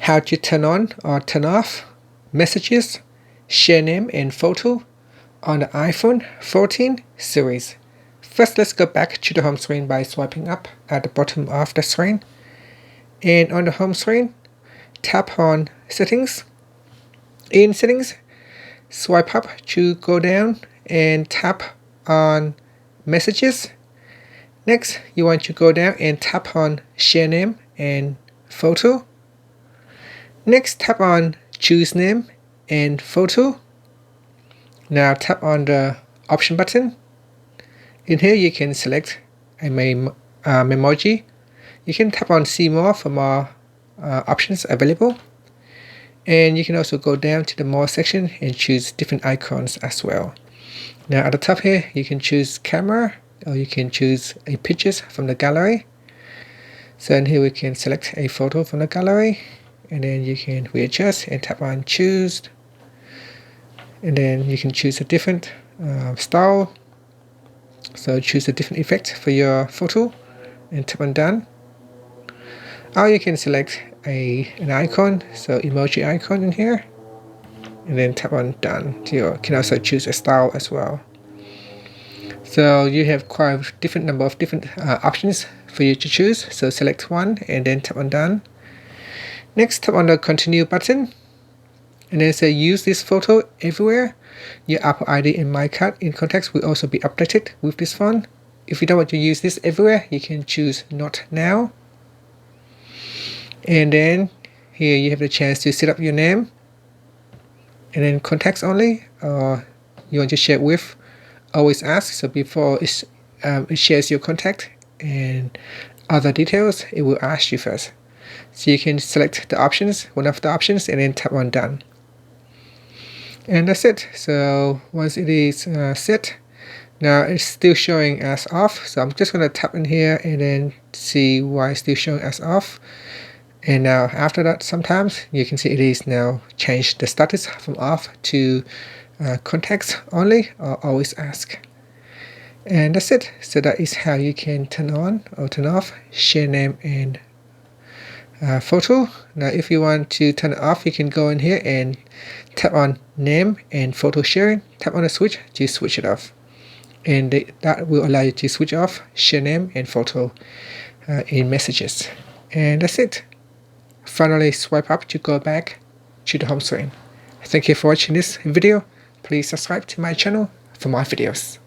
how to turn on or turn off messages, share name and photo on the iPhone 14 series. First, let's go back to the home screen by swiping up at the bottom of the screen. And on the home screen, tap on Settings. In Settings, swipe up to go down and tap on Messages. Next, you want to go down and tap on Share Name and Photo. Next, tap on Choose Name and Photo. Now tap on the Option button. In here, you can select a memoji. You can tap on See More for more options available. And you can also go down to the More section and choose different icons as well. Now at the top here, you can choose Camera, or you can choose a pictures from the gallery. So in here we can select a photo from the gallery, and then you can readjust and tap on Choose. And then you can choose a different style. So choose a different effect for your photo and tap on Done. Or you can select an icon, so emoji icon in here, and then tap on Done. You can also choose a style as well. So you have quite a different number of different options for you to choose. So select one and then tap on Done. Next, tap on the Continue button, and then say Use this photo everywhere. Your Apple ID and My Card in Contacts will also be updated with this phone. If you don't want to use this everywhere, you can choose Not Now. And then here you have the chance to set up your name, and then contacts only, or you want to share with Always Ask. So before it shares your contact and other details, it will ask you first. So you can select the options, one of the options, and then tap on Done. And that's it. So once it is set, now it's still showing as off. So I'm just going to tap in here and then see why it's still showing as off. And now after that, sometimes you can see it is now changed the status from off to contacts only, or Always Ask. And that's it. So that is how you can turn on or turn off share name and photo. Now if you want to turn it off, you can go in here and tap on name and photo sharing, tap on the switch to switch it off, and that will allow you to switch off share name and photo in messages. And that's it. Finally, swipe up to go back to the home screen. Thank you for watching this video. Please subscribe to my channel for more videos.